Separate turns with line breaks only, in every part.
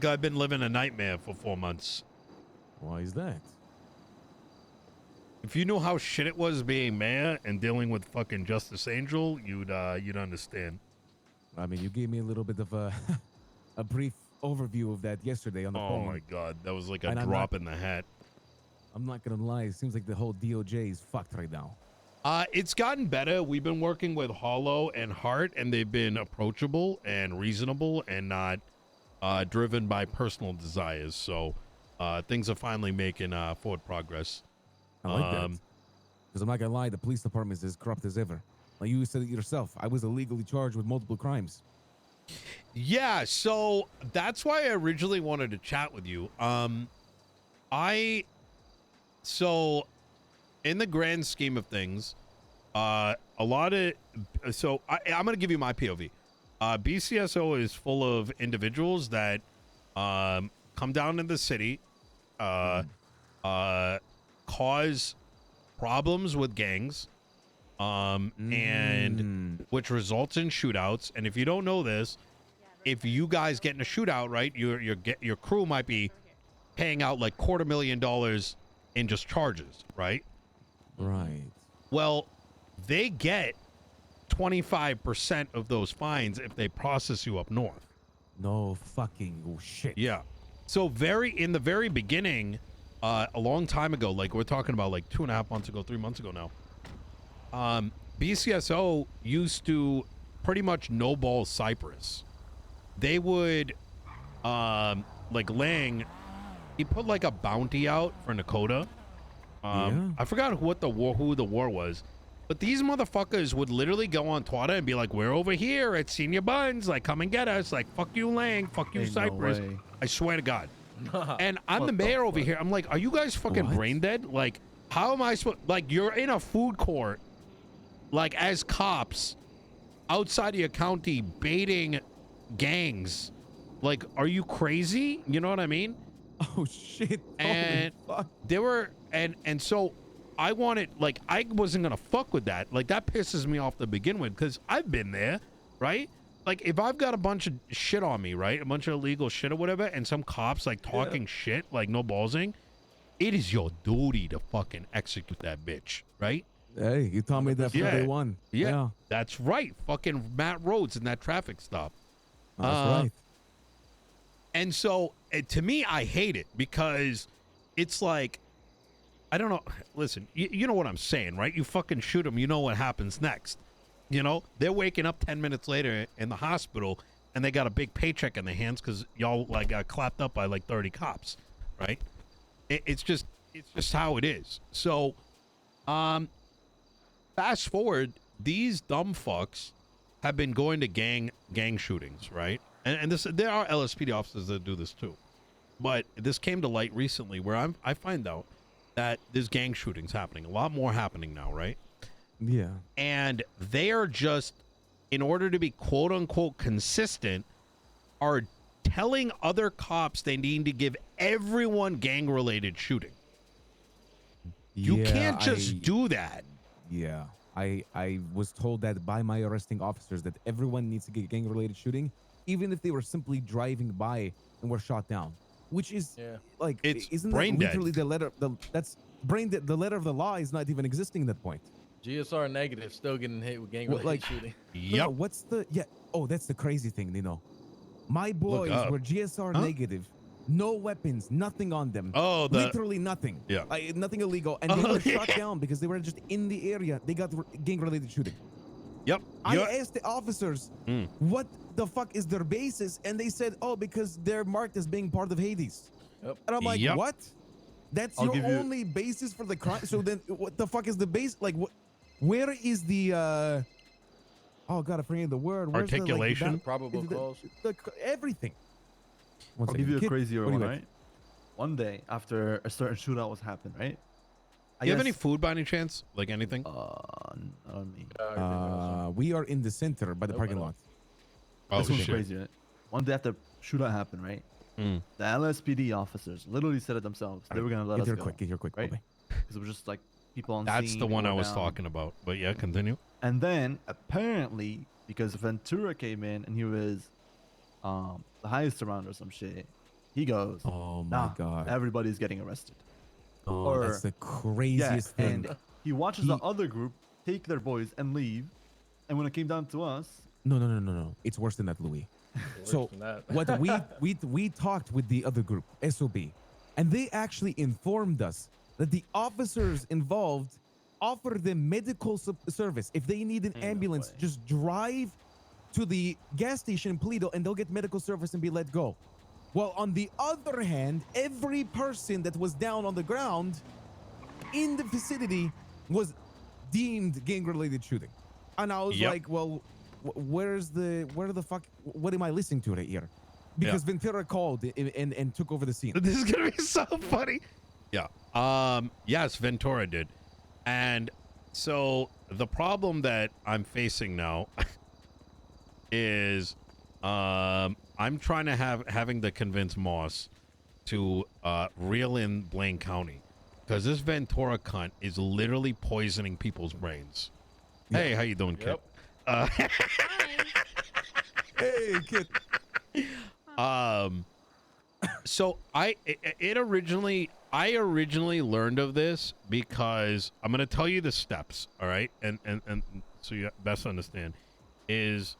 I've been living a nightmare for 4 months.
Why is that?
If you knew how shit it was being mayor and dealing with fucking Justice Angel, you'd understand.
I mean, you gave me a little bit of a a brief overview of that yesterday on the phone.
Oh my god, that was like a
And
drop in the hat.
I'm not gonna lie, it seems like the whole DOJ is fucked right now.
It's gotten better. We've been working with Hollow and Hart, and they've been approachable and reasonable and not driven by personal desires. So things are finally making forward progress.
I like that. Because I'm not gonna lie, the police department is as corrupt as ever. Like you said it yourself, I was illegally charged with multiple crimes.
Yeah, so that's why I originally wanted to chat with you. So in the grand scheme of things, I'm going to give you my POV. BCSO is full of individuals that come down in the city, cause problems with gangs, and which results in shootouts. And if you don't know this, if you guys get in a shootout, right, your crew might be paying out like $250,000 in just charges, right?
Right.
Well, they get 25% of those fines if they process you up north.
No fucking shit.
Yeah. So in the very beginning, a long time ago, like we're talking about like 2.5 months ago, 3 months ago now, BCSO used to pretty much no-ball Cyprus. They would, like Lang, he put like a bounty out for Nakota. I forgot who the war was, but these motherfuckers would literally go on Twitter and be like, "We're over here at Senior Buns, like come and get us, like fuck you Lang, fuck you Cyprus."
No,
I swear to God. And I'm the mayor over here. I'm like, are you guys fucking brain dead? Like, how am I supposed? Like, you're in a food court, like as cops, outside of your county, baiting gangs. Like, are you crazy? You know what I mean?
Oh shit.
And they were, and so I wanted, like, I wasn't gonna fuck with that. Like, that pisses me off to begin with, because I've been there, right? Like, if I've got a bunch of shit on me, right, a bunch of illegal shit or whatever, and some cops like talking shit, like no ballsing, it is your duty to fucking execute that bitch, right?
Hey, you told me that from day one.
Yeah, that's right. Fucking Matt Rhodes in that traffic stop.
That's right.
And so, to me, I hate it because it's like, I don't know. Listen, you know what I'm saying, right? You fucking shoot them, you know what happens next. You know, they're waking up 10 minutes later in the hospital, and they got a big paycheck in their hands because y'all like got clapped up by like 30 cops, right? It's just how it is. So, fast forward, these dumb fucks have been going to gang shootings, right? And there are LSPD officers that do this too, but this came to light recently where I find out that there's gang shootings happening, a lot more happening now, right?
Yeah.
And they are just, in order to be quote unquote consistent, are telling other cops they need to give everyone gang related shooting. You can't just do that.
Yeah. I was told that by my arresting officers that everyone needs to get gang related shooting, even if they were simply driving by and were shot down, which is like, isn't that literally the letter? That's brain dead. The letter of the law is not even existing at that point.
GSR negative, still getting hit with gang related shooting.
Yep.
No, what's the Oh, that's the crazy thing, Nino. My boys were GSR negative, no weapons, nothing on them.
Oh,
literally nothing.
Yeah.
Nothing illegal, and they were shot down because they were just in the area. They got gang related shooting.
Yep.
I asked the officers, what the fuck is their basis? And they said, oh, because they're marked as being part of Hades.
Yep.
And I'm like, what? That's your only basis for the crime? So then what the fuck is the base? Like, where is the, oh God, I forget the word. Where's
articulation?
The probable cause.
Everything.
I'll give you a crazier one, right? One day after a certain shootout was happened, right?
Do you have any food by any chance? Like anything?
Not on me.
We are in the center by the parking lot.
Oh,
this one's crazy, right? One day after shootout happened, right? The LSPD officers literally said it themselves. They were gonna let us go.
Get here quick,
right? Because it was just like people on scene.
That's the one I was talking about. But yeah, continue.
And then apparently, because Ventura came in and he was the highest around or some shit, He goes,
Oh my
nah,
God.
everybody's getting arrested.
Oh, that's the craziest thing.
And he watches the other group take their boys and leave. And when it came down to us,
No. It's worse than that, Louis. So what we talked with the other group, SOB, and they actually informed us that the officers involved offer them medical service. If they need an ambulance, just drive to the gas station in Paleto and they'll get medical service and be let go. Well, on the other hand, every person that was down on the ground in the vicinity was deemed gang-related shooting. And I was like, well, where the fuck, what am I listening to right here? Because Ventura called and took over the scene.
This is gonna be so funny. Yeah. Yes, Ventura did. And so the problem that I'm facing now is I'm trying to having to convince Moss to reel in Blaine County, because this Ventura cunt is literally poisoning people's brains. Yeah. Hey, how you doing, kid?
Hey, kid.
So I originally learned of this because I'm gonna tell you the steps, all right, and so you best understand is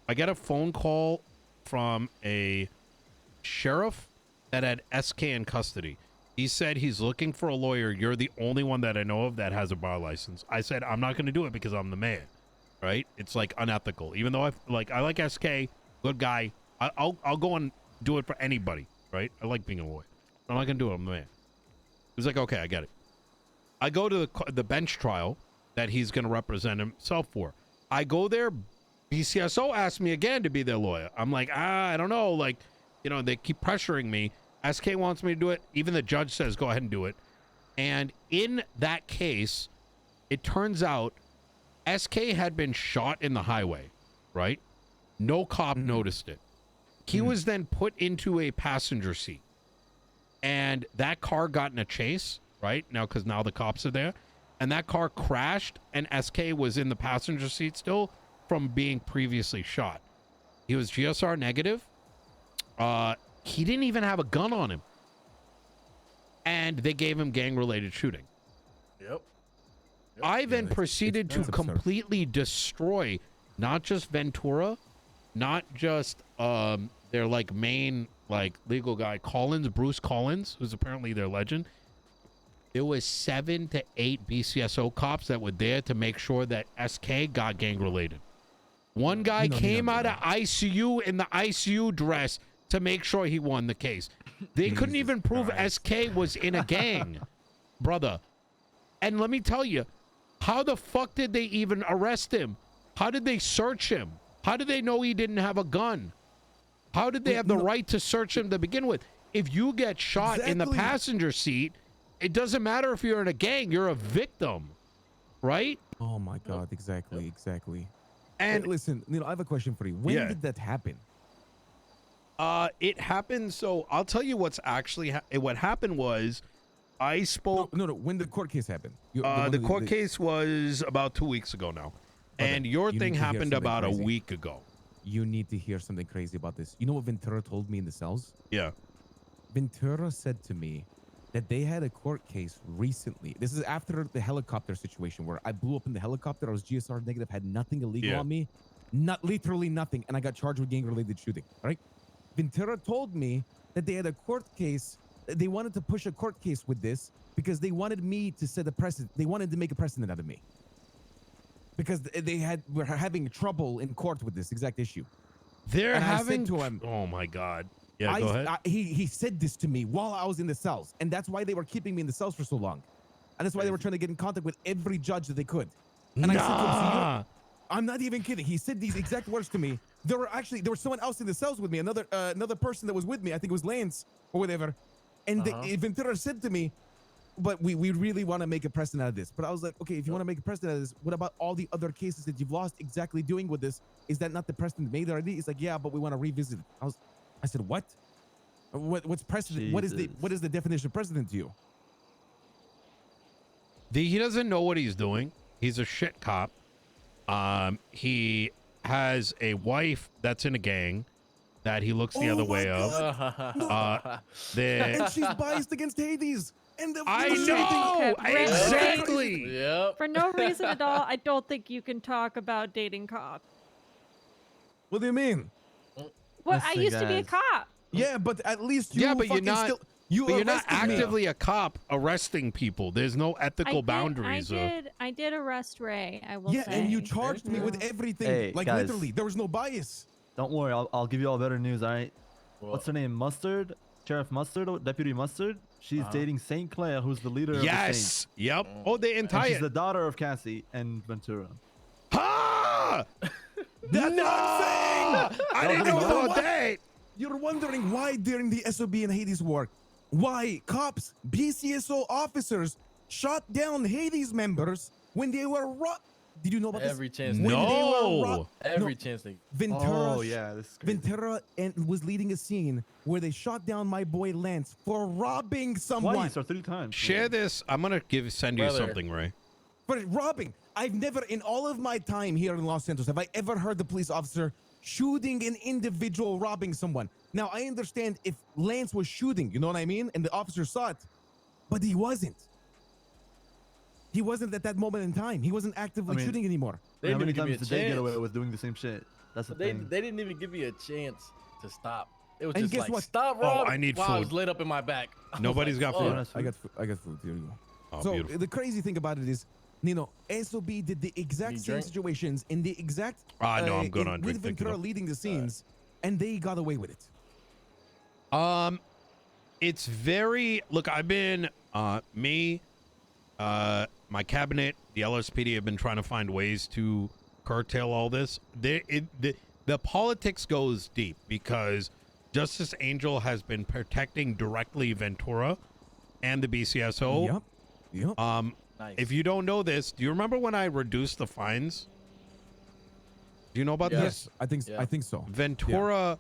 I got a phone call from a sheriff that had SK in custody. He said he's looking for a lawyer. You're the only one that I know of that has a bar license. I said I'm not gonna do it because I'm the mayor, right? It's like unethical. Even though I like SK, good guy. I'll go and do it for anybody, right? I like being a lawyer. I'm not gonna do it. I'm the man. He's like, okay, I get it. I go to the bench trial that he's gonna represent himself for. I go there. BCSO asked me again to be their lawyer. I'm like, I don't know. Like, you know, they keep pressuring me. SK wants me to do it. Even the judge says go ahead and do it. And in that case, it turns out SK had been shot in the highway, right? No cop noticed it. He was then put into a passenger seat, and that car got in a chase, right? Now, because now the cops are there, and that car crashed, and SK was in the passenger seat still from being previously shot. He was GSR negative. He didn't even have a gun on him, and they gave him gang-related shooting.
Yep.
I then proceeded to completely destroy not just Ventura, not just their like main like legal guy Bruce Collins, who's apparently their legend. There was 7 to 8 BCSO cops that were there to make sure that SK got gang related. One guy came out of ICU in the ICU dress to make sure he won the case. They couldn't even prove SK was in a gang, brother. And let me tell you, how the fuck did they even arrest him? How did they search him? How did they know he didn't have a gun? How did they have the right to search him to begin with? If you get shot in the passenger seat, it doesn't matter if you're in a gang, you're a victim, right?
Oh my God, exactly.
And
hey, listen, Nino, I have a question for you. When did that happen?
It happened, so I'll tell you what's actually what happened was I spoke.
No, when the court case happened.
The court case was about 2 weeks ago now. And your thing happened about a week ago.
You need to hear something crazy about this. You know what Ventura told me in the cells?
Yeah.
Ventura said to me that they had a court case recently. This is after the helicopter situation where I blew up in the helicopter. I was GSR negative, had nothing illegal on me. Literally nothing. And I got charged with gang-related shooting, right? Ventura told me that they had a court case. They wanted to push a court case with this because they wanted me to set a precedent. They wanted to make a precedent out of me. Because were having trouble in court with this exact issue.
They're having to him. Oh my God. Yeah, go ahead.
He said this to me while I was in the cells, and that's why they were keeping me in the cells for so long, and that's why they were trying to get in contact with every judge that they could. And I said to him, I'm not even kidding. He said these exact words to me. There was someone else in the cells with me, another person that was with me. I think it was Lance or whatever. And Ventura said to me, but we really want to make a precedent out of this. But I was like, okay, if you want to make a precedent out of this, what about all the other cases that you've lost exactly doing with this? Is that not the precedent made already? He's like, yeah, but we want to revisit it. I said, what? What's precedent?
Jesus.
What is the definition of precedent to you?
He doesn't know what he's doing. He's a shit cop. He has a wife that's in a gang. that he looks the other way of.
And she's biased against Hades. And
I know exactly.
Yep.
For no reason at all, I don't think you can talk about dating cops.
What do you mean?
Well, I
Listen,
used to be a
guys.
cop.
Yeah, but at least you
Yeah, but you're
fucking
not.
still, you
But you're not
arrested me.
actively a cop arresting people. There's no ethical boundaries.
I did arrest Ray. I will
Yeah,
say.
and you charged me with everything.
Hey,
like
guys.
literally, there was no bias.
Don't worry, I'll give you all better news, all right?
Well,
What's her name? Mustard? Sheriff Mustard? Deputy Mustard? She's dating Saint Clair, who's the leader of the Saints.
Yes. Yep. Oh, the
And
entire.
she's the daughter of Cassie and Ventura.
Ah!
That's
no!
what I'm saying.
I didn't know about that.
You're wondering why during the SOB and Hades war, why cops, BCSO officers shot down Hades members when they were Did you know about
every
this?
chance.
When
They,
they were
No.
every chance they.
Ventura,
Oh, yeah, this is crazy.
Ventura and was leading a scene where they shot down my boy Lance for robbing someone.
Twice or 3 times.
Share this. I'm gonna send you
Brother.
something, Ray.
For robbing. I've never, in all of my time here in Los Santos, have I ever heard the police officer shooting an individual robbing someone. Now, I understand if Lance was shooting, you know what I mean? And the officer saw it, but he wasn't. He wasn't at that moment in time. He wasn't actively shooting anymore.
They
How
didn't
many
even give me a
times did they get away
chance.
with doing the same shit? That's the
They
thing.
didn't even give me a chance to stop. It was
And
just
guess
like,
what?
stop,
Oh,
Rob.
I need
I was
food.
laid up in my back. I was
Nobody's got
oh,
food.
I got food. Here you go.
Oh,
So
beautiful.
the crazy thing about it is, Nino, SOB did the exact
Need
same
drink?
situations in the exact
No, I'm good on drink.
with
Thank you,
Ventura
though.
leading the scenes, and they got away with it.
It's very look. I've been my cabinet, the LSPD have been trying to find ways to curtail all this. The politics goes deep because Justice Angel has been protecting directly Ventura and the BCSO.
Yep.
Nice.
If you don't know this, do you remember when I reduced the fines? Do you know about this?
Yes, I think so.
Ventura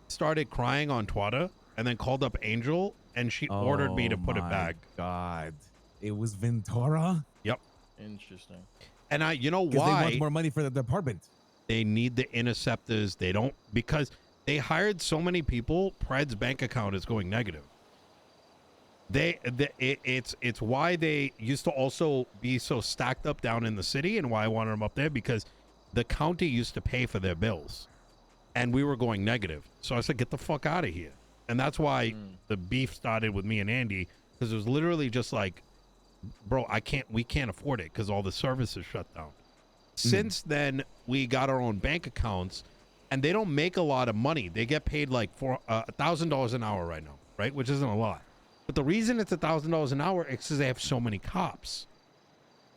started crying on Twitter and then called up Angel and she ordered me to put it back.
God, it was Ventura.
Yep.
Interesting.
And you know
Because they
why?
want more money for the department.
They need the interceptors. They don't, because they hired so many people. Pred's bank account is going negative. It's why they used to also be so stacked up down in the city, and why I wanted them up there, because the county used to pay for their bills, and we were going negative. So I said, get the fuck out of here. And that's why the beef started with me and Andy, because it was literally just like, bro, we can't afford it because all the services shut down. Since then, we got our own bank accounts, and they don't make a lot of money. They get paid like for $1,000 an hour right now, right? Which isn't a lot. But the reason it's $1,000 an hour is because they have so many cops.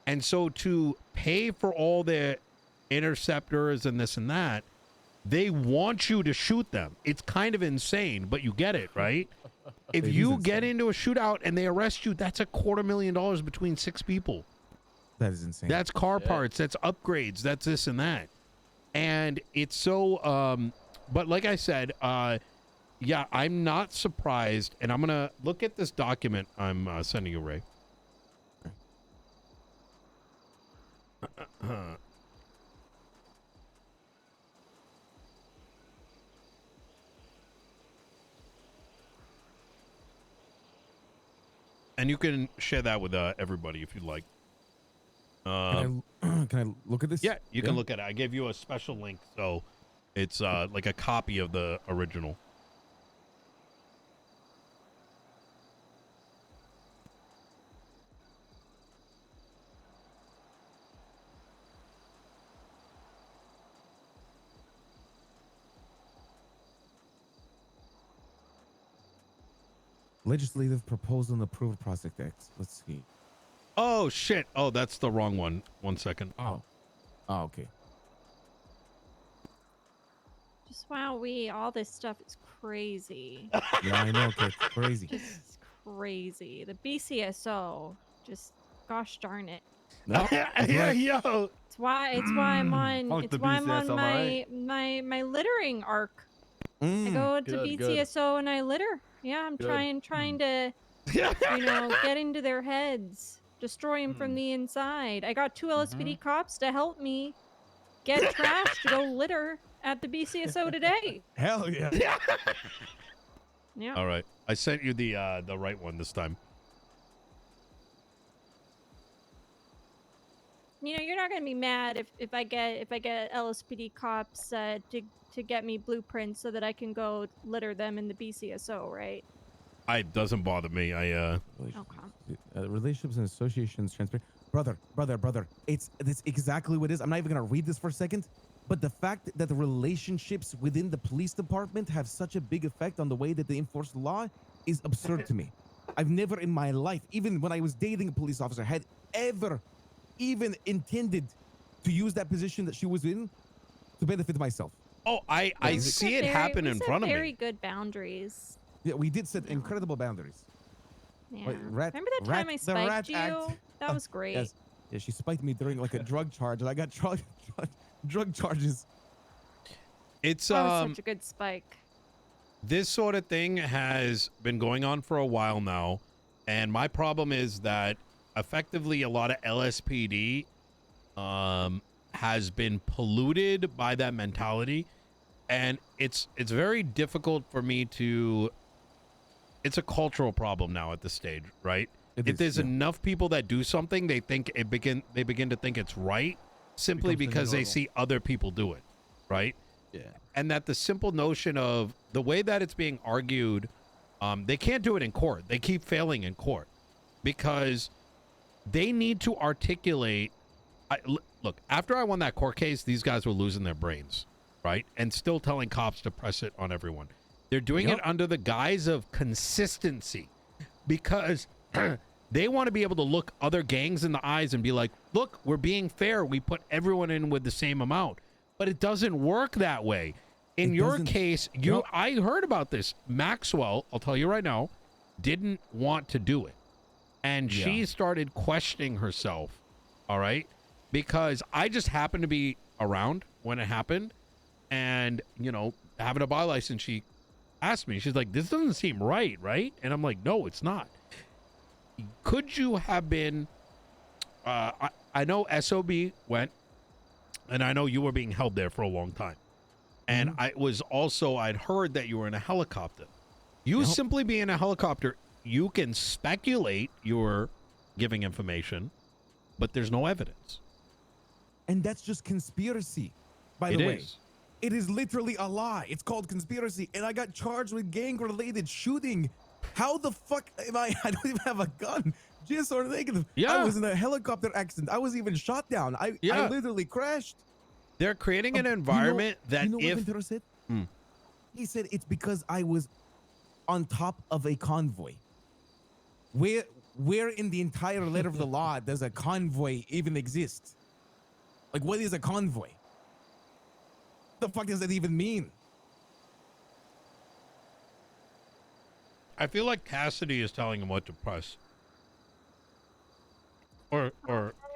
And so to pay for all their interceptors and this and that, they want you to shoot them. It's kind of insane, but you get it, right? If you get into a shootout and they arrest you, that's $250,000 between 6 people.
That is insane.
That's car parts, that's upgrades, that's this and that. And it's so, but like I said, yeah, I'm not surprised, and I'm going to look at this document I'm sending you, Ray. And you can share that with everybody if you'd like.
Can I look at this?
Yeah, you can look at it. I gave you a special link, so it's like a copy of the original.
Legislative proposal and approved Project X. Let's see.
Oh, shit. Oh, that's the wrong one. 1 second.
Oh, okay.
Just all this stuff is crazy.
Yeah, I know. Okay, it's crazy.
Just crazy. The BCSO, just gosh darn it.
No,
Yeah, yo.
It's why I'm on.
Fuck
It's
the
why I'm on
BCSO,
my littering arc. I go to
Good, good.
BCSO and I litter. Yeah, I'm
Good.
trying to, get into their heads, destroy them from the inside. I got 2 LSPD cops to help me get trash to go litter. at the BCSO today.
Hell yeah.
Yeah.
All right. I sent you the right one this time.
You know, you're not gonna be mad if I get LSPD cops to get me blueprints so that I can go litter them in the BCSO, right?
It doesn't bother me.
Relationships and associations transparent. Brother. It's exactly what it is. I'm not even gonna read this for a second, but the fact that the relationships within the police department have such a big effect on the way that they enforce the law is absurd to me. I've never in my life, even when I was dating a police officer, had ever even intended to use that position that she was in to benefit myself.
Oh, I see it happen in front of me.
Very good boundaries.
Yeah, we did set incredible boundaries.
Yeah.
Like,
Remember that time I spiked you? That was great.
Yes. Yeah, she spiked me during like a drug charge, and I got drug charges.
It's
that was such a good spike.
This sort of thing has been going on for a while now, and my problem is that effectively a lot of LSPD has been polluted by that mentality, and it's very difficult for me to. It's a cultural problem now at this stage, right? If there's enough people that do something, they think they begin to think it's right simply because they see other people do it, right?
Yeah.
And that the simple notion of the way that it's being argued, they can't do it in court. They keep failing in court because they need to articulate. Look, after I won that court case, these guys were losing their brains, right? And still telling cops to press it on everyone. They're doing it under the guise of consistency because they want to be able to look other gangs in the eyes and be like, look, we're being fair. We put everyone in with the same amount. But it doesn't work that way. In your case, I heard about this. Maxwell, I'll tell you right now, didn't want to do it. And she started questioning herself, all right? Because I just happened to be around when it happened. And, you know, having a bar license, she asked me, she's like, this doesn't seem right? And I'm like, no, it's not. Could you have been, I know SOB went, and I know you were being held there for a long time. And I'd heard that you were in a helicopter. You simply being in a helicopter, you can speculate you're giving information, but there's no evidence.
And that's just conspiracy, by the way. It is literally a lie. It's called conspiracy. And I got charged with gang-related shooting. How the fuck am I? I don't even have a gun. Just or negative. Yeah. I was in a helicopter accident. I was even shot down. I literally crashed.
They're creating an environment that
what Ventura said? He said it's because I was on top of a convoy. Where in the entire letter of the law does a convoy even exist? Like, what is a convoy? The fuck does that even mean?
I feel like Cassidy is telling him what to press. Or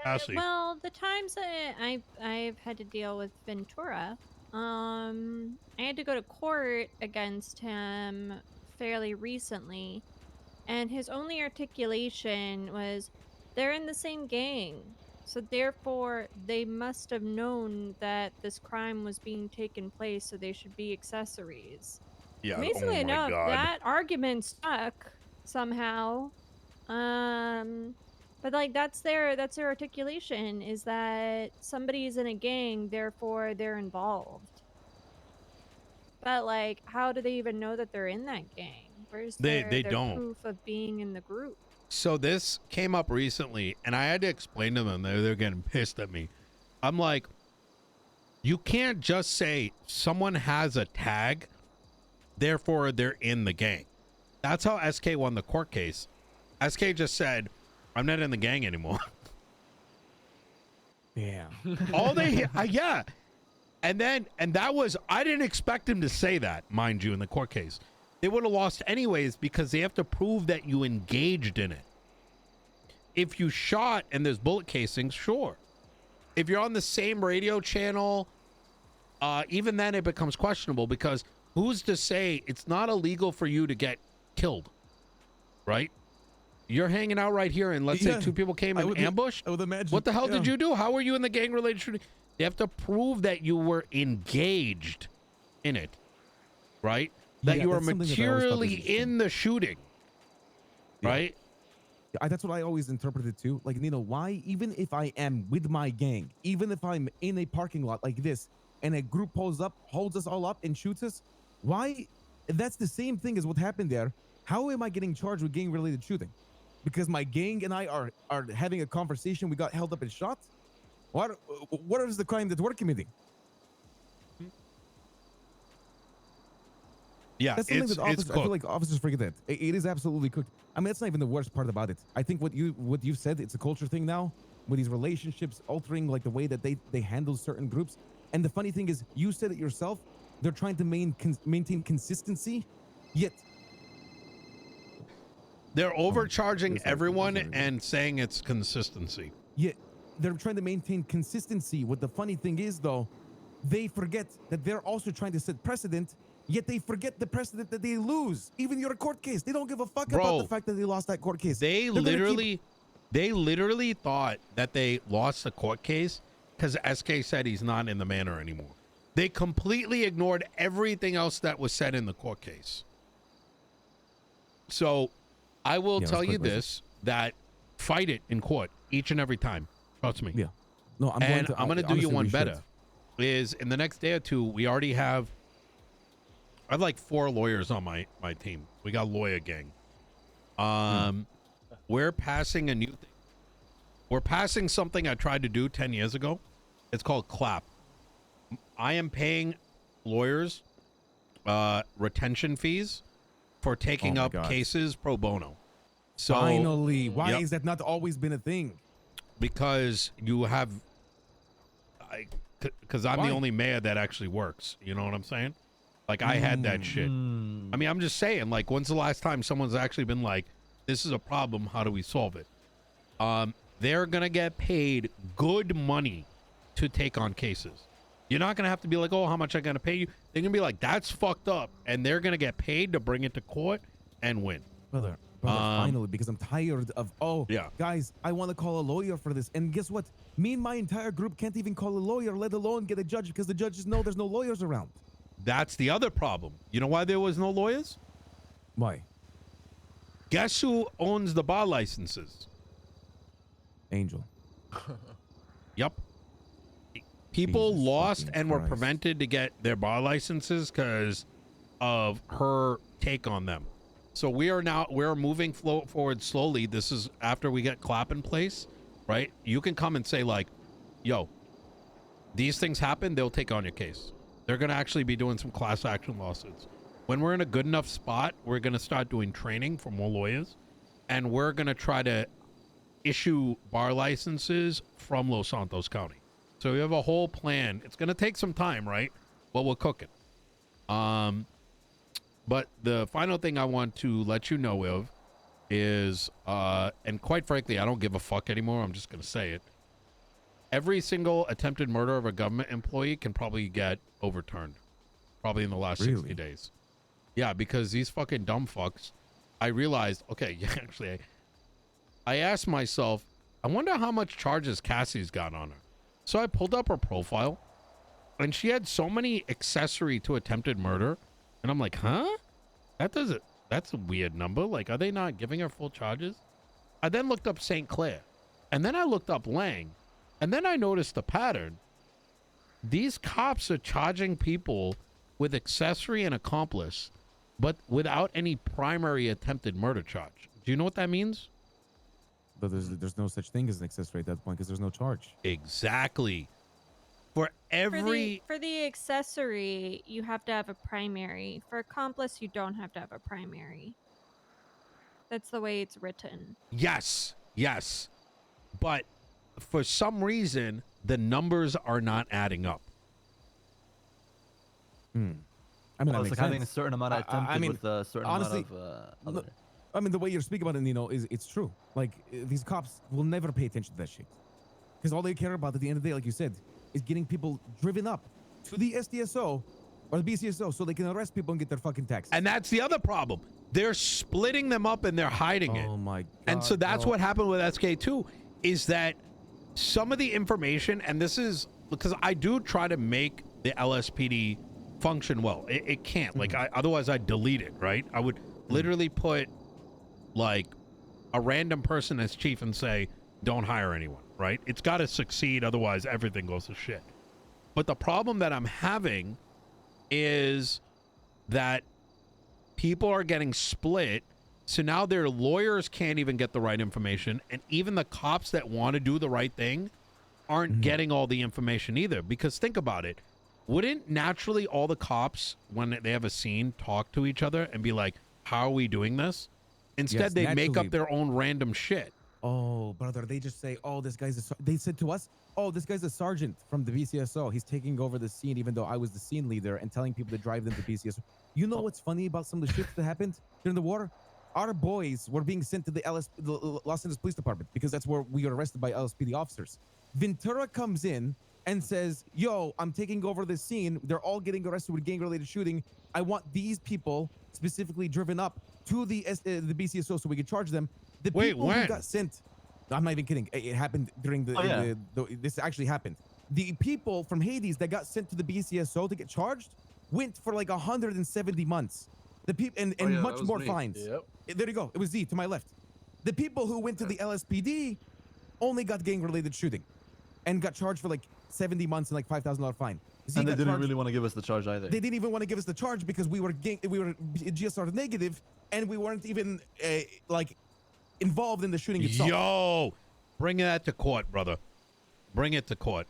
Cassidy.
Well, the times that I've had to deal with Ventura, I had to go to court against him fairly recently, and his only articulation was, they're in the same gang. So therefore, they must have known that this crime was being taken place, so they should be accessories.
Yeah.
Amazingly enough, that argument stuck somehow. But like that's their articulation, is that somebody's in a gang, therefore they're involved. But like, how do they even know that they're in that gang? Where's their
don't.
proof of being in the group?
So this came up recently, and I had to explain to them. They're getting pissed at me. I'm like, you can't just say someone has a tag, therefore they're in the gang. That's how SK won the court case. SK just said, I'm not in the gang anymore.
Yeah.
All they, yeah. And that was, I didn't expect him to say that, mind you, in the court case. They would have lost anyways because they have to prove that you engaged in it. If you shot and there's bullet casings, sure. If you're on the same radio channel, even then it becomes questionable because who's to say it's not illegal for you to get killed, right? You're hanging out right here and let's say two people came and ambushed.
I would imagine.
What the hell did you do? How were you in the gang-related shooting? They have to prove that you were engaged in it, right? That
Yeah,
you were
that's something that I always thought was
materially
interesting.
in the shooting,
Yeah.
right?
That's what I always interpreted too. Like, Nino, why, even if I am with my gang, even if I'm in a parking lot like this, and a group pulls up, holds us all up and shoots us, why? That's the same thing as what happened there. How am I getting charged with gang-related shooting? Because my gang and I are having a conversation, we got held up and shot? What is the crime that we're committing?
Yeah,
That's something
it's
that officers, I feel
cooked.
like officers forget that. It is absolutely cooked. I mean, that's not even the worst part about it. I think what you've said, it's a culture thing now, with these relationships altering like the way that they handle certain groups. And the funny thing is, you said it yourself, they're trying to maintain consistency, yet
They're overcharging
it's like-
everyone
it's like-
and saying it's consistency.
they're trying to maintain consistency. What the funny thing is, though, they forget that they're also trying to set precedent, yet they forget the precedent that they lose. Even your court case, they don't give a fuck about the fact that they lost that court case.
They literally thought that they lost the court case because SK said he's not in the manor anymore. They completely ignored everything else that was said in the court case. So I will
Yeah,
tell
that's
you
quite
this, that fight it in court each and every time. Trust me.
Yeah. No, I'm
And I'm going to do you
honestly,
one
we
better.
should.
Is in the next day or two, we already have, I have like 4 lawyers on my team. We got lawyer gang. We're passing a new thing. We're passing something I tried to do 10 years ago. It's called CLAP. I am paying lawyers retention fees for taking
Oh my
up
God.
cases pro bono. So
Finally, why
Yep.
is that not always been a thing?
because you have, because I'm
Why?
the only mayor that actually works. You know what I'm saying? Like I had that shit. I mean, I'm just saying, like, when's the last time someone's actually been like, this is a problem, how do we solve it? They're gonna get paid good money to take on cases. You're not gonna have to be like, oh, how much I gonna pay you? They're gonna be like, that's fucked up, and they're gonna get paid to bring it to court and win.
Brother, finally, because I'm tired of,
Yeah.
guys, I want to call a lawyer for this. And guess what? Me and my entire group can't even call a lawyer, let alone get a judge, because the judges know there's no lawyers around.
That's the other problem. You know why there was no lawyers?
Why?
Guess who owns the bar licenses?
Angel.
Yep. People
Jesus
lost
fucking
and were
Christ.
prevented to get their bar licenses because of her take on them. So we're moving forward slowly. This is after we get CLAP in place, right? You can come and say like, yo, these things happen, they'll take on your case. They're going to actually be doing some class action lawsuits. When we're in a good enough spot, we're going to start doing training for more lawyers, and we're going to try to issue bar licenses from Los Santos County. So we have a whole plan. It's going to take some time, right? But we're cooking. But the final thing I want to let you know of is, and quite frankly, I don't give a fuck anymore. I'm just going to say it. Every single attempted murder of a government employee can probably get overturned. Probably in the last 60
Really?
days. Yeah, because these fucking dumb fucks, I realized, okay, yeah, actually, I asked myself, I wonder how much charges Cassie's got on her. So I pulled up her profile, and she had so many accessory to attempted murder. And I'm like, huh? That's a weird number. Like, are they not giving her full charges? I then looked up St. Clair. And then I looked up Lang. And then I noticed the pattern. These cops are charging people with accessory and accomplice, but without any primary attempted murder charge. Do you know what that means?
But there's no such thing as an accessory at that point because there's no charge.
Exactly. For every...
For the accessory, you have to have a primary. For accomplice, you don't have to have a primary. That's the way it's written.
Yes. But for some reason, the numbers are not adding up.
I mean,
Well,
that
it's
makes
like having a
sense.
certain amount of attempted
I mean,
with a certain
honestly,
amount of other.
I mean, the way you're speaking about it, Nino, it's true. Like, these cops will never pay attention to that shit. Because all they care about at the end of the day, like you said, is getting people driven up to the SDSO or the BCSO so they can arrest people and get their fucking taxes.
And that's the other problem. They're splitting them up and they're hiding it.
Oh my God.
And so that's
no.
what happened with SK2, is that some of the information, and this is because I do try to make the LSPD function well. It can't. Like, otherwise I'd delete it, right? I would literally put like a random person as chief and say, don't hire anyone, right? It's got to succeed, otherwise everything goes to shit. But the problem that I'm having is that people are getting split, so now their lawyers can't even get the right information, and even the cops that want to do the right thing aren't getting all the information either. Because think about it, wouldn't naturally all the cops, when they have a scene, talk to each other and be like, how are we doing this? Instead,
Yes,
they make
naturally.
up their own random shit.
Oh, brother, they just say, oh, this guy's they said to us, oh, this guy's a sergeant from the BCSO. He's taking over the scene, even though I was the scene leader, and telling people to drive them to BCSO. You know what's funny about some of the shit that happened during the war? Our boys were being sent to the Los Angeles Police Department because that's where we got arrested by LSPD officers. Ventura comes in and says, yo, I'm taking over the scene. They're all getting arrested with gang-related shooting. I want these people specifically driven up to the BCSO so we can charge them. The people who got sent, I'm not even kidding. It happened during this actually happened. The people from Hades that got sent to the BCSO to get charged went for like 170 months. The people and much more fines. Yep. There you go. It was Z to my left. The people who went to the LSPD only got gang-related shooting and got charged for like 70 months and like $5,000 fine.
And they didn't really want to give us the charge either.
They didn't even want to give us the charge because we were GSR negative and we weren't even like involved in the shooting itself.
Yo, bring that to court, brother. Bring it to court.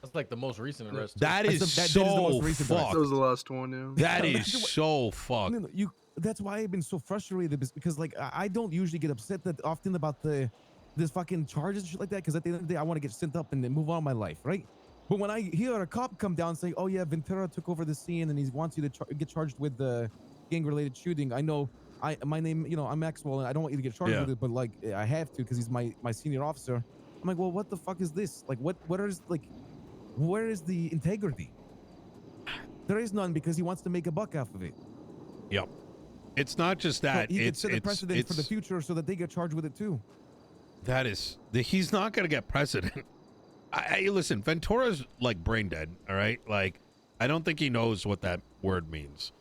That's like the most recent arrest.
That is so fucked.
That was the last one, yeah.
That is so fucked.
No, that's why I've been so frustrated because like I don't usually get upset that often about this fucking charges and shit like that, because at the end of the day I want to get sent up and then move on my life, right? But when I hear a cop come down saying, oh yeah, Ventura took over the scene and he wants you to get charged with the gang-related shooting, I know my name, I'm Maxwell and I don't want you to get charged with it, but like I have to because he's my senior officer. I'm like, well, what the fuck is this? Like, where is the integrity? There is none, because he wants to make a buck off of it.
Yep. It's not just that.
He could set a precedent for the future so that they get charged with it too.
He's not going to get precedent. Listen, Ventura's like brain dead, all right? Like, I don't think he knows what that word means.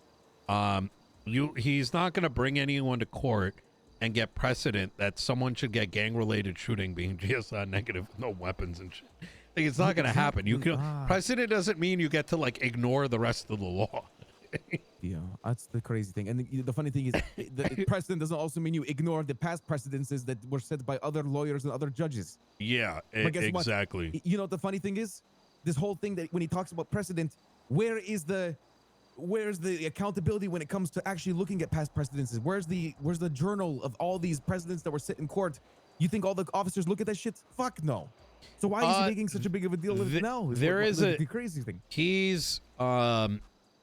He's not going to bring anyone to court and get precedent that someone should get gang-related shooting being GSI negative with no weapons and shit. Like, it's not going to happen. Precedent doesn't mean you get to like ignore the rest of the law.
Yeah, that's the crazy thing. And the funny thing is, the precedent doesn't also mean you ignore the past precedences that were set by other lawyers and other judges.
Yeah, exactly.
What? You know what the funny thing is? This whole thing that when he talks about precedent, where's the accountability when it comes to actually looking at past precedences? Where's the journal of all these precedents that were set in court? You think all the officers look at that shit? Fuck no. So why is he making such a big of a deal with it now? The crazy thing.
He's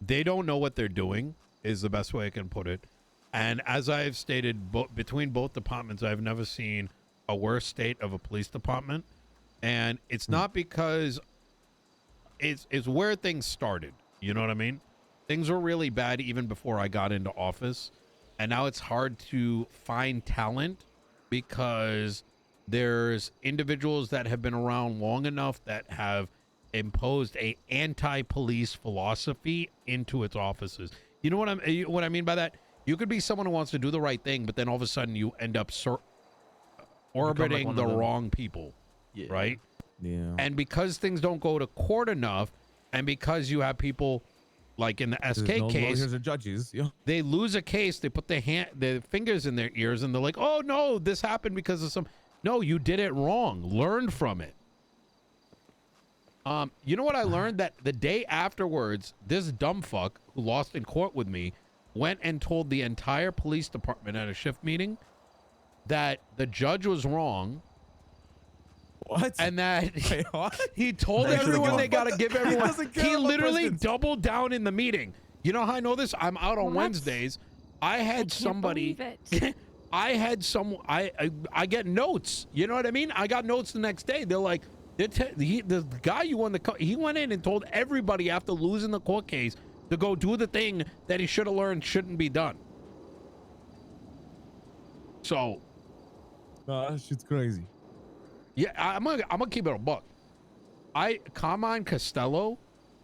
they don't know what they're doing is the best way I can put it. And as I've stated, between both departments, I've never seen a worse state of a police department. And it's not because it's where things started. You know what I mean? Things were really bad even before I got into office. And now it's hard to find talent because there's individuals that have been around long enough that have imposed a anti-police philosophy into its offices. You know what I mean by that? You could be someone who wants to do the right thing, but then all of a sudden you end up orbiting like the wrong people, right?
Yeah.
And because things don't go to court enough, and because you have people like in the SK case,
lawyers or judges,
they lose a case, they put their fingers in their ears, and they're like, "Oh no, this happened because of some." No, you did it wrong. Learn from it. You know what I learned? That the day afterwards, this dumb fuck who lost in court with me went and told the entire police department at a shift meeting that the judge was wrong.
What?
And that he told everyone they got to give everyone. He literally doubled down in the meeting. You know how I know this? I'm out on Wednesdays. I had somebody. I get notes. You know what I mean? I got notes the next day. They're like, the guy you won he went in and told everybody after losing the court case to go do the thing that he should have learned shouldn't be done. So,
that shit's crazy.
Yeah, I'm gonna keep it a buck. Carmine Costello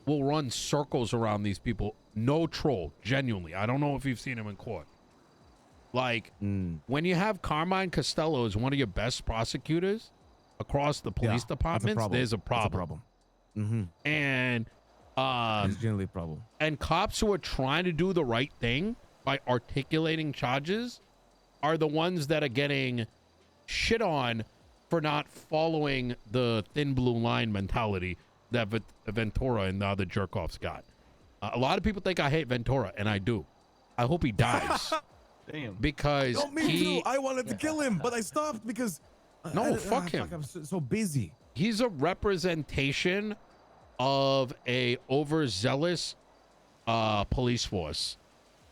will run circles around these people. No troll, genuinely. I don't know if you've seen him in court. Like, when you have Carmine Costello as one of your best prosecutors across the police departments, there's a problem.
That's a problem.
And
it's generally a problem.
And cops who are trying to do the right thing by articulating charges are the ones that are getting shit on for not following the thin blue line mentality that Ventura and the other jerk-offs got. A lot of people think I hate Ventura, and I do. I hope he dies.
Damn.
Because
No, me too. I wanted to kill him, but I stopped because...
fuck him.
I'm so busy.
He's a representation of a overzealous police force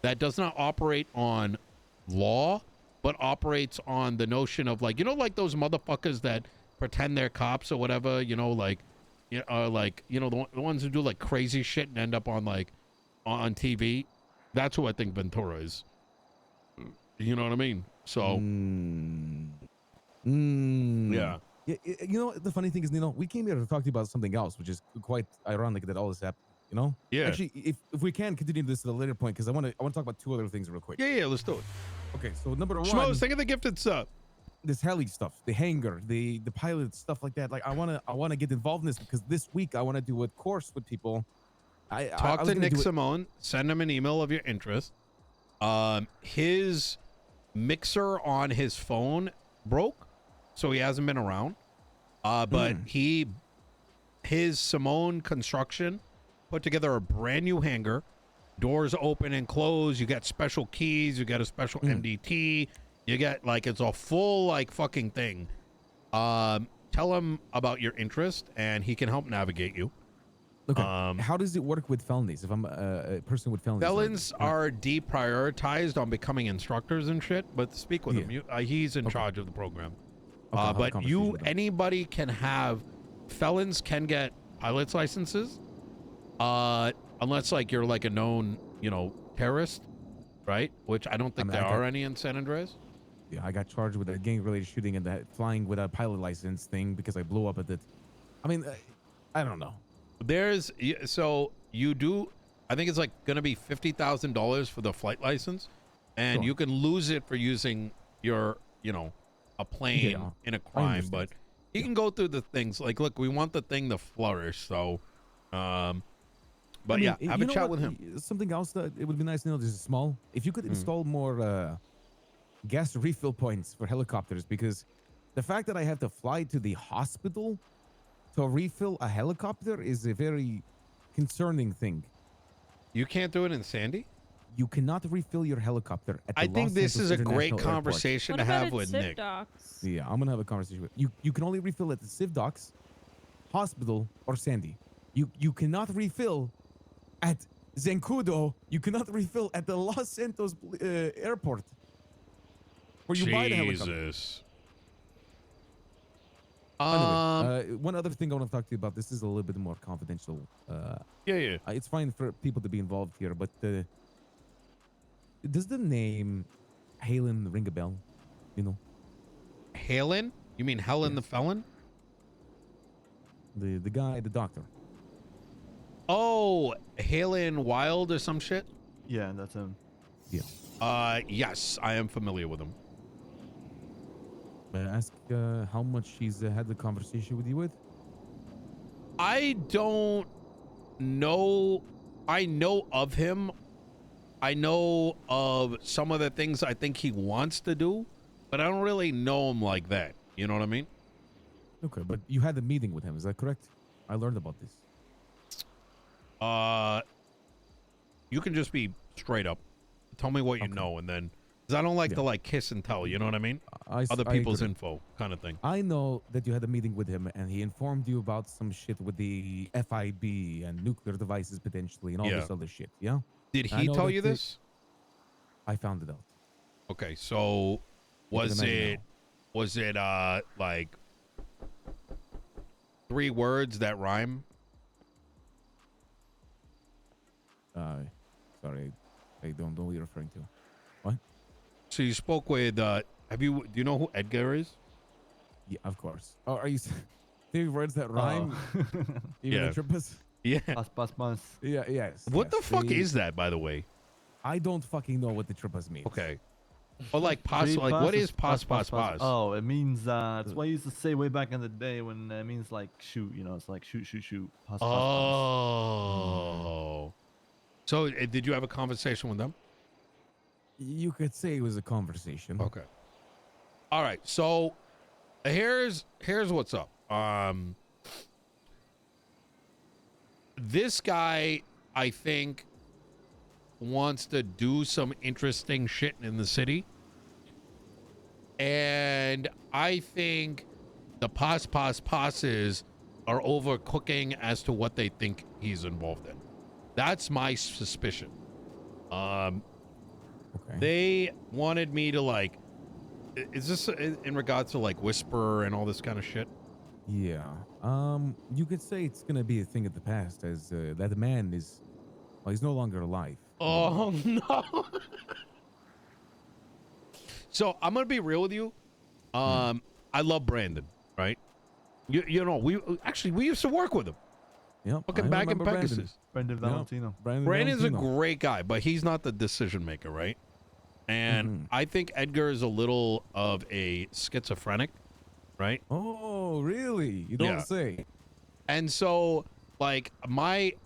that does not operate on law, but operates on the notion of like, like those motherfuckers that pretend they're cops or whatever, the ones who do like crazy shit and end up on like on TV. That's who I think Ventura is. You know what I mean? So yeah.
The funny thing is, Nino, we came here to talk to you about something else, which is quite ironic that all this happened.
Yeah.
Actually, if we can continue this at a later point, because I want to talk about two other things real quick.
Yeah, let's do it.
Okay, so number one,
Schmoes, think of the gifted sub.
This heli stuff, the hangar, the pilot stuff like that. Like I wanna get involved in this because this week I want to do a course with people.
Talk to Nick Simone. Send him an email of your interest. His mixer on his phone broke, so he hasn't been around. But his Simone Construction put together a brand new hangar. Doors open and close. You got special keys. You got a special MDT. You get like it's a full like fucking thing. Tell him about your interest, and he can help navigate you.
Okay. How does it work with felonies? If I'm a person with felonies,
felons are deprioritized on becoming instructors and shit. But speak with him. He's in charge of the program. But anybody can have felons can get pilot's licenses. Unless like you're like a known, terrorist, right? Which I don't think there are any in San Andreas.
Yeah, I got charged with a gang-related shooting and that flying without a pilot license thing because I blew up at it. I mean, I don't know.
So you do, I think it's like going to be $50,000 for the flight license, and you can lose it for using your, a plane in a crime. But you can go through the things like, look, we want the thing to flourish. So, but have a chat with him.
Something else that it would be nice to know. This is small. If you could install more gas refill points for helicopters, because the fact that I have to fly to the hospital to refill a helicopter is a very concerning thing.
You can't do it in Sandy?
You cannot refill your helicopter at the
I think
Los
this
Santos
is a
International
great
Airport.
conversation to have with Nick.
Docks?
Yeah, I'm gonna have a conversation with you. You can only refill at the Civ Docks, hospital, or Sandy. You cannot refill at Zancudo. You cannot refill at the Los Santos Airport, where you buy the helicopter.
Jesus.
Anyway, one other thing I want to talk to you about. This is a little bit more confidential. It's fine for people to be involved here, but does the name Halen ring a bell?
Halen? You mean Helen the felon?
The guy, the doctor.
Oh, Halen Wild or some shit?
Yeah, that's him.
Yeah.
Yes, I am familiar with him.
May I ask how much he's had the conversation with you with?
I don't know. I know of him. I know of some of the things I think he wants to do, but I don't really know him like that. You know what I mean?
Okay, but you had a meeting with him, is that correct? I learned about this.
You can just be straight up. Tell me what you know, and then, because I don't like to like kiss and tell. You know what I mean? Other people's info, kind of thing.
I know that you had a meeting with him, and he informed you about some shit with the FIB and nuclear devices potentially, and all this other shit. Yeah.
Did he tell you this?
I found it out.
Okay, so was it like 3 words that rhyme?
Sorry, I don't know what you're referring to. What?
So you spoke with do you know who Edgar is?
Yeah, of course. Oh, are you Three words that rhyme. Even
Yeah.
the trippers.
Yeah.
Pas.
Yeah, yes.
What
yes.
the fuck is that, by the way?
I don't fucking know what the trippers mean.
Okay. Or like pos,
Three
like what
pas
is pos?
Oh, it means it's what I used to say way back in the day when it means like shoot. You know, it's like shoot. Pas.
Oh. So did you have a conversation with them?
You could say it was a conversation.
Okay. All right. So here's what's up. This guy, I think, wants to do some interesting shit in the city. And I think the passes are overcooking as to what they think he's involved in. That's my suspicion.
Okay.
They wanted me to like, is this in regards to like Whisper and all this kind of shit?
Yeah. You could say it's gonna be a thing of the past, as that man is, well, he's no longer alive.
Oh no. So I'm gonna be real with you. I love Brandon, right? You know, we used to work with him.
Yep.
Fucking back in Pegasus.
Brendan Valentino.
Brandon's a great guy, but he's not the decision maker, right? And I think Edgar is a little of a schizophrenic, right?
Oh, really? You don't
Yeah.
say.
And so, like,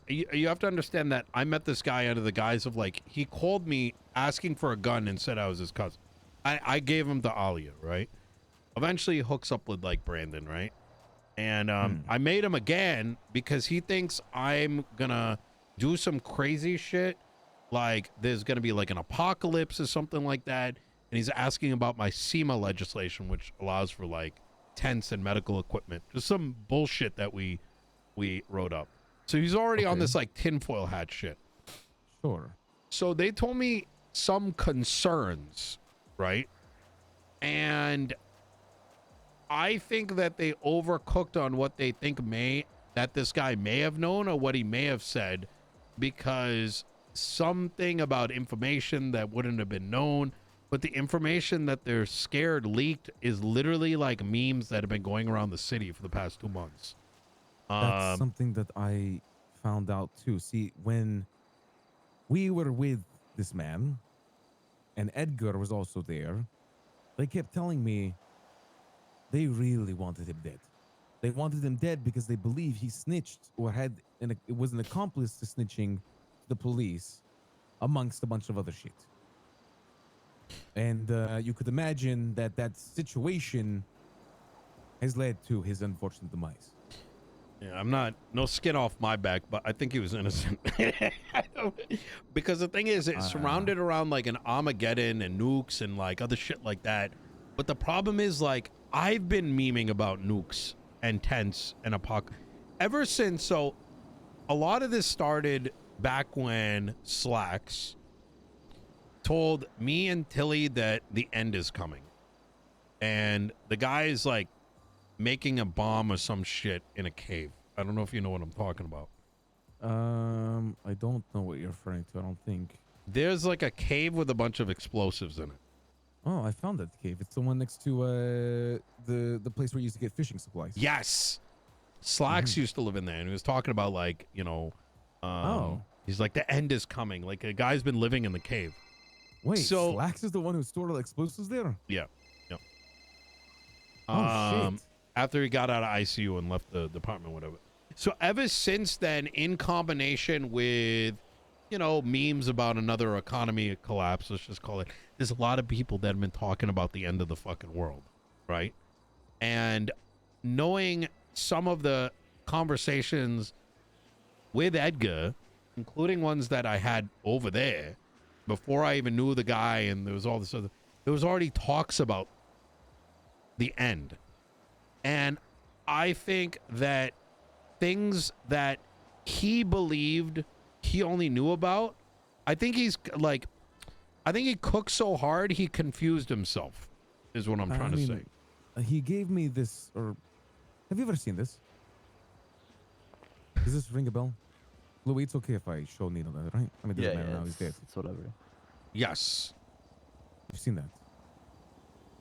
you have to understand that I met this guy under the guise of, like, he called me asking for a gun and said I was his cousin. I gave him to Alia, right? Eventually he hooks up with, like, Brandon, right? And I made him again because he thinks I'm gonna do some crazy shit. Like, there's gonna be, like, an apocalypse or something like that. And he's asking about my SEMA legislation, which allows for, like, tents and medical equipment. Just some bullshit that we wrote up. So he's already on this like tinfoil hat shit.
Sure.
So they told me some concerns, right? And I think that they overcooked on what they think that this guy may have known or what he may have said, because something about information that wouldn't have been known, but the information that they're scared leaked is literally like memes that have been going around the city for the past 2 months.
That's something that I found out too. See, when we were with this man and Edgar was also there, they kept telling me they really wanted him dead. They wanted him dead because they believe he snitched or it was an accomplice to snitching to the police amongst a bunch of other shit. And you could imagine that situation has led to his unfortunate demise.
Yeah, I'm no skin off my back, but I think he was innocent. Because the thing is, it's surrounded around like an Armageddon and nukes and like other shit like that. But the problem is, like, I've been memeing about nukes and tents and ever since. So a lot of this started back when Slacks told me and Tilly that the end is coming. And the guy is like making a bomb or some shit in a cave. I don't know if you know what I'm talking about.
I don't know what you're referring to. I don't think.
There's like a cave with a bunch of explosives in it.
Oh, I found that cave. It's the one next to the place where you used to get fishing supplies.
Yes. Slacks used to live in there, and he was talking about, like, you know, he's like, the end is coming. Like, a guy's been living in the cave.
Wait,
so
Slacks is the one who stored all the explosives there?
Yeah. Yeah.
Oh, shit.
After he got out of ICU and left the department, whatever. So ever since then, in combination with, you know, memes about another economy collapse, let's just call it, there's a lot of people that have been talking about the end of the fucking world, right? And knowing some of the conversations with Edgar, including ones that I had over there before I even knew the guy, and there was all this other, there was already talks about the end. And I think that things that he believed he only knew about, I think he cooked so hard he confused himself, is what I'm trying to say.
He gave me this, or have you ever seen this? Does this ring a bell? Louis, it's okay if I show Nino that, right? I mean, it doesn't matter now, he's dead.
It's whatever.
Yes.
You've seen that?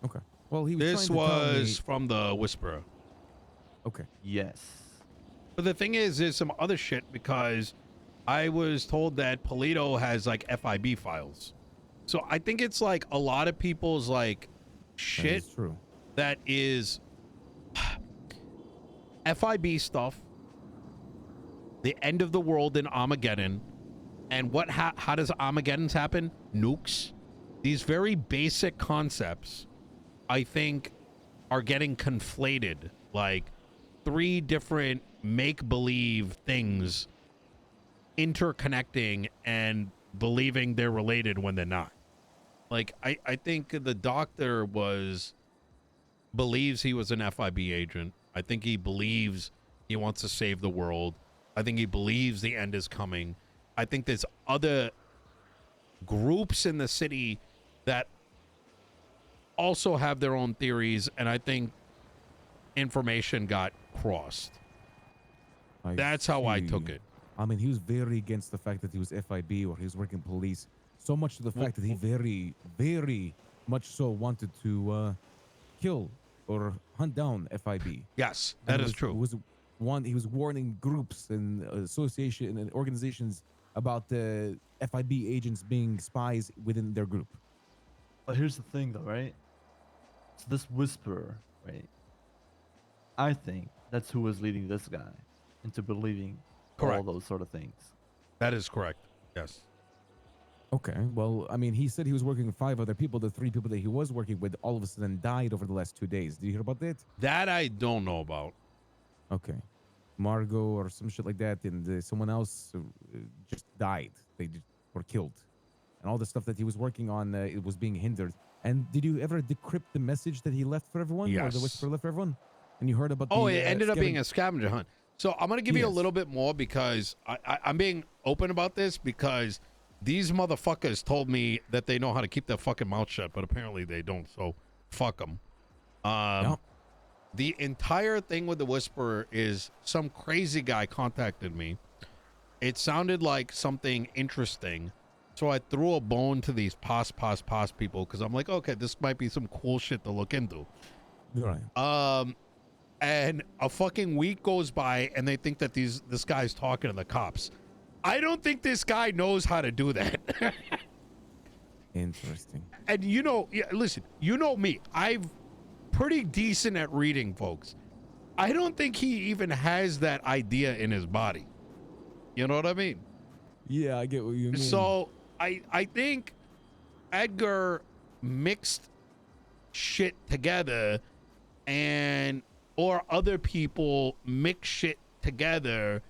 Okay. Well, he was
This
trying to tell me,
was from the Whisperer.
Okay.
Yes.
But the thing is, there's some other shit because I was told that Polito has like FIB files. So I think it's like a lot of people's like shit
That is true.
that is FIB stuff, the end of the world in Armageddon, and how does Armageddon's happen? Nukes. These very basic concepts, I think, are getting conflated. Like 3 different make-believe things interconnecting and believing they're related when they're not. Like I think the doctor believes he was an FIB agent. I think he believes he wants to save the world. I think he believes the end is coming. I think there's other groups in the city that also have their own theories, and I think information got crossed. That's how I took it.
I mean, he was very against the fact that he was FIB or he was working police. So much to the fact that he very, very much so wanted to kill or hunt down FIB.
Yes, that is true.
He was warning groups and association and organizations about the FIB agents being spies within their group.
But here's the thing, though, right? So this whisperer, right? I think that's who was leading this guy into believing all those sort of things.
That is correct. Yes.
Okay. Well, I mean, he said he was working with 5 other people. The 3 people that he was working with all of a sudden died over the last 2 days. Did you hear about that?
That I don't know about.
Okay. Margot or some shit like that, and someone else just died. They just were killed. And all the stuff that he was working on, it was being hindered. And did you ever decrypt the message that he left for everyone?
Yes.
Or the whisperer left for everyone? And you heard about
it ended up being a scavenger hunt. So I'm going to give you a little bit more because I'm being open about this because these motherfuckers told me that they know how to keep their fucking mouth shut, but apparently they don't. So fuck them. The entire thing with the whisperer is some crazy guy contacted me. It sounded like something interesting. So I threw a bone to these pos people because I'm like, okay, this might be some cool shit to look into.
Right.
And a fucking week goes by and they think that this guy's talking to the cops. I don't think this guy knows how to do that.
Interesting.
And listen, you know me. I'm pretty decent at reading, folks. I don't think he even has that idea in his body. You know what I mean?
Yeah, I get what you mean.
So I think Edgar mixed shit together or other people mix shit together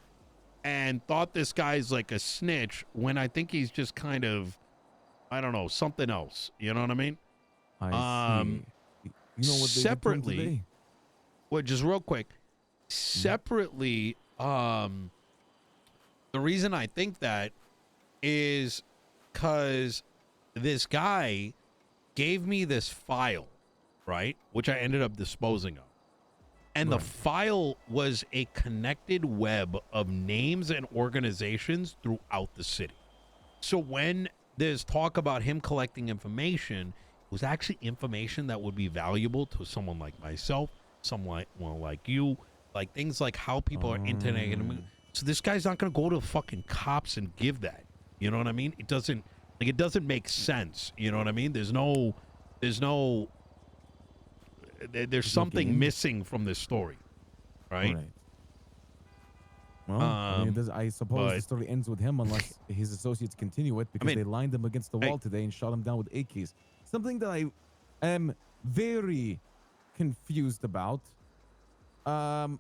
and thought this guy's like a snitch when I think he's just kind of, I don't know, something else. You know what I mean?
I see. You know what
separately, well, just real quick, separately, the reason I think that is because this guy gave me this file, right? Which I ended up disposing of. And the file was a connected web of names and organizations throughout the city. So when there's talk about him collecting information, it was actually information that would be valuable to someone like myself, someone like you, like things like how people are internet. So this guy's not going to go to fucking cops and give that. You know what I mean? It doesn't make sense. You know what I mean? There's something missing from this story, right?
Well, I suppose the story ends with him unless his associates continue it because they lined him against the wall today and shot him down with AKs. Something that I am very confused about. How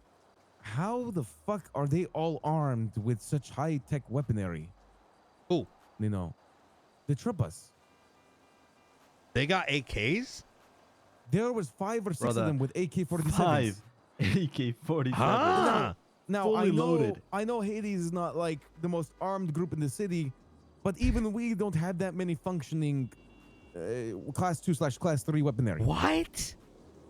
the fuck are they all armed with such high-tech weaponry?
Who?
Nino. The Trippas.
They got AKs?
There was 5 or 6 of them with AK-47s.
5 AK-47s.
Huh?
Now
Fully loaded.
I know Hades is not like the most armed group in the city, but even we don't have that many functioning class 2/class 3 weaponry.
What?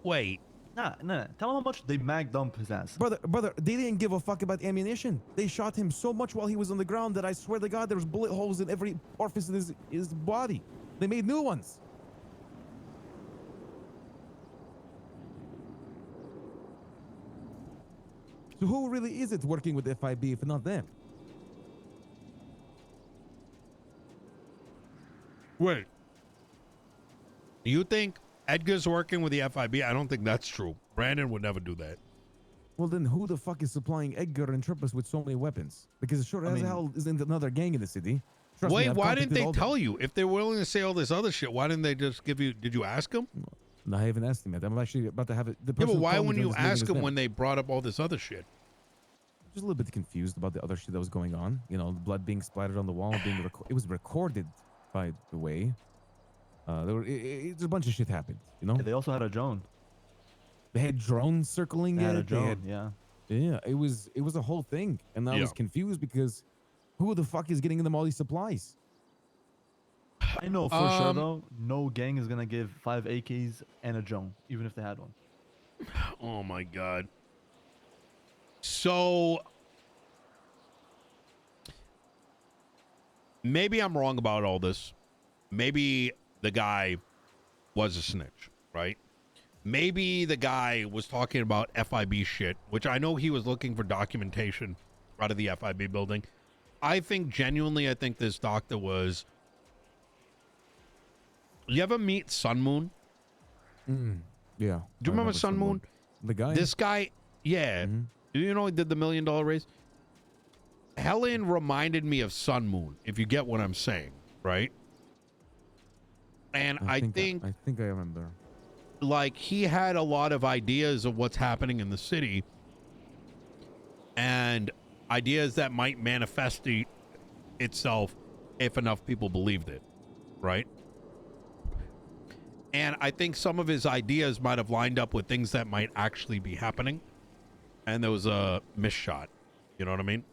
Wait.
Nah. Tell him how much they mag dump his ass.
Brother, they didn't give a fuck about ammunition. They shot him so much while he was on the ground that I swear to God, there was bullet holes in every orifice in his body. They made new ones. So who really is it working with FIB if not them?
Wait. You think Edgar's working with the FIB? I don't think that's true. Brandon would never do that.
Well, then who the fuck is supplying Edgar and Trippus with so many weapons? Because sure as hell isn't another gang in the city. Trust me,
Wait,
I've
why didn't
contacted
they
all
tell
them.
you? If they're willing to say all this other shit, why didn't they just give you? Did you ask them?
No, I haven't asked him yet. I'm actually about to have it. The
Yeah,
person
but
who
why
called me
wouldn't
during
you
this meeting
ask
is
them
them.
when they brought up all this other shit?
Just a little bit confused about the other shit that was going on. You know, blood being splattered on the wall, it was recorded, by the way. There's a bunch of shit happened. You know,
Yeah, they also had a drone.
they had drones circling
They had a
it.
drone. Yeah.
Yeah, it was a whole thing, and I was confused because who the fuck is getting them all these supplies?
I know for sure though, no gang is gonna give 5 AKs and a drone, even if they had one.
Oh my god. So maybe I'm wrong about all this. Maybe the guy was a snitch, right? Maybe the guy was talking about FIB shit, which I know he was looking for documentation out of the FIB building. I think genuinely, I think this doctor was. You ever meet Sun Moon?
Yeah.
Do you remember Sun Moon?
The guy.
This guy, yeah. You know, he did the $1 million raise. Helen reminded me of Sun Moon, if you get what I'm saying, right? And I think
I remember.
like he had a lot of ideas of what's happening in the city and ideas that might manifest itself if enough people believed it, right? And I think some of his ideas might have lined up with things that might actually be happening, and there was a misshot. You know what I mean?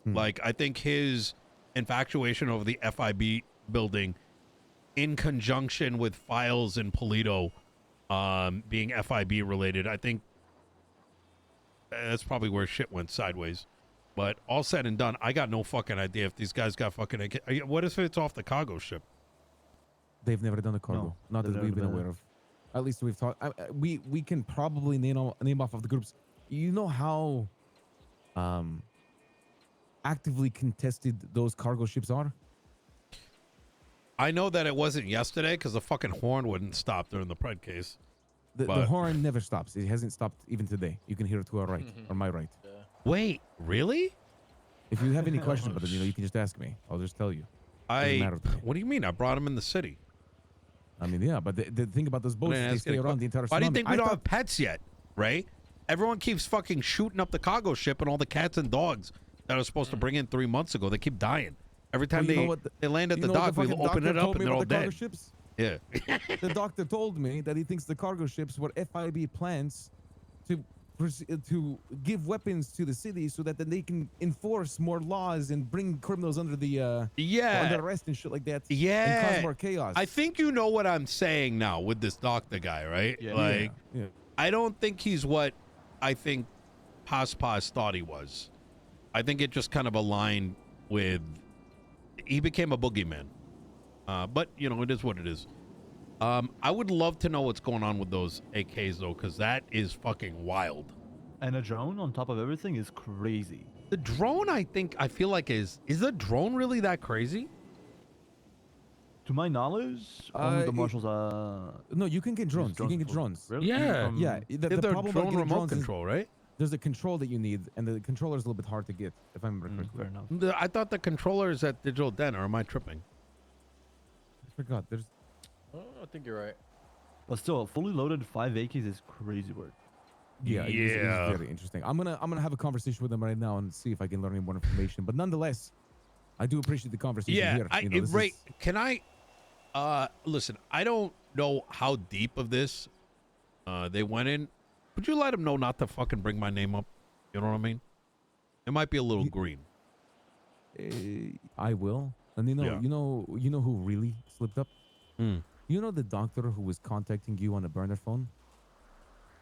Like, I think his infatuation over the FIB building in conjunction with Files and Polito being FIB related, I think that's probably where shit went sideways. But all said and done, I got no fucking idea if these guys got fucking... What if it's off the cargo ship?
They've never done a cargo.
No,
Not
they've
that we've been
never done
aware of. At least we've talked. We can probably name off of the groups. You know how actively contested those cargo ships are?
I know that it wasn't yesterday because the fucking horn wouldn't stop during the Pred case.
The horn never stops. It hasn't stopped even today. You can hear it to our right or my right.
Wait, really?
If you have any questions about it, you can just ask me. I'll just tell you. Doesn't matter to me.
What do you mean? I brought him in the city.
I mean, yeah, but the thing about those boats is they stay around the entire
Why do you
tsunami.
think we don't have pets yet, Ray? Everyone keeps fucking shooting up the cargo ship and all the cats and dogs that I was supposed to bring in 3 months ago. They keep dying. Every time they land at the dock, we open it up and they're all dead.
Ships?
Yeah.
The doctor told me that he thinks the cargo ships were FIB plans to give weapons to the city so that then they can enforce more laws and bring criminals under the under arrest and shit like that.
Yeah.
And cause more chaos.
I think you know what I'm saying now with this doctor guy, right?
Yeah.
Like,
Yeah.
I don't think he's what I think Pas thought he was. I think it just kind of aligned with. He became a boogeyman. But, you know, it is what it is. I would love to know what's going on with those AKs, though, because that is fucking wild.
And a drone on top of everything is crazy.
The drone, I feel like is the drone really that crazy?
To my knowledge, only the marshals
No, you can get drones. You can get drones.
Really?
Yeah.
Yeah. The
They're
problem about
drone
getting
remote
drones is
control, right?
there's a control that you need, and the controller is a little bit hard to get, if I remember correctly.
Fair enough.
I thought the controller is at Digital Den, or am I tripping?
I forgot. There's
Oh, I think you're right.
But still, fully loaded 5 AKs is crazy work.
yeah, it is very interesting. I'm gonna have a conversation with them right now and see if I can learn any more information. But nonetheless, I do appreciate the conversation here.
Can I listen, I don't know how deep of this they went in. Would you let them know not to fucking bring my name up? You know what I mean? It might be a little green.
I will. And you know who really slipped up? You know the doctor who was contacting you on a burner phone?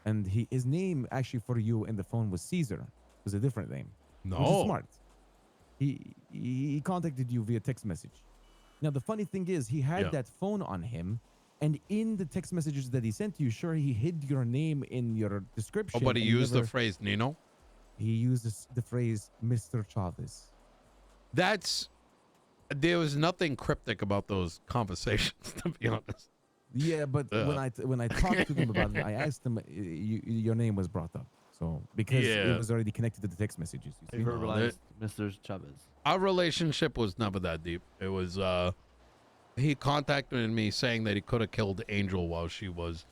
And his name actually for you in the phone was Caesar. It was a different name.
No.
Which is smart. He contacted you via text message. Now the funny thing is he had that phone on him, and in the text messages that he sent to you, sure, he hid your name in your description.
Oh, but he used the phrase Nino?
He uses the phrase Mr. Chavez.
There was nothing cryptic about those conversations, to be honest.
Yeah, but when I talked to them about it, I asked them, your name was brought up. So because it was already connected to the text messages. You see?
Verbalized Mr. Chavez.
Our relationship was never that deep. It was he contacted me saying that he could have killed Angel while she was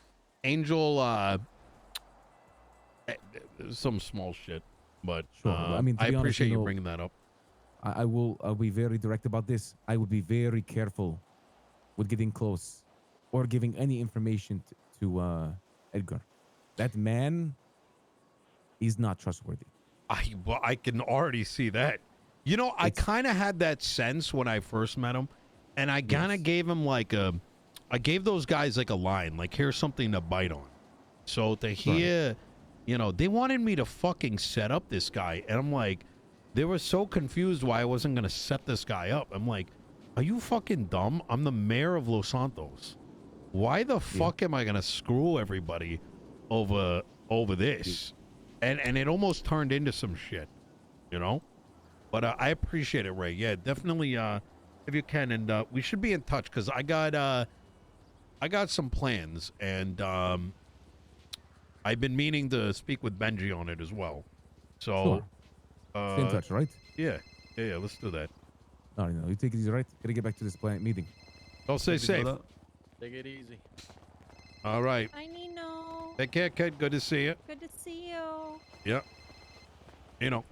some small shit. But
Sure. I mean, to
I
be honest,
appreciate
you
you
know,
bringing that up.
I'll be very direct about this. I would be very careful with getting close or giving any information to Edgar. That man is not trustworthy.
I can already see that. You know, I kind of had that sense when I first met him, and I kind of gave him I gave those guys like a line, like here's something to bite on. So to hear, you know, they wanted me to fucking set up this guy, and I'm like, they were so confused why I wasn't gonna set this guy up. I'm like, are you fucking dumb? I'm the mayor of Los Santos. Why the fuck am I gonna screw everybody over this? And it almost turned into some shit, you know? But I appreciate it, Ray. Yeah, definitely if you can, and we should be in touch because I got some plans, and I've been meaning to speak with Benji on it as well. So
Stay in touch, right?
Yeah, let's do that.
No, you take it easy, right? Gotta get back to this planet meeting.
Don't stay safe.
Take it easy.
All right.
Bye, Nino.
Take care, kid. Good to see you.
Good to see you.
Yep. You know.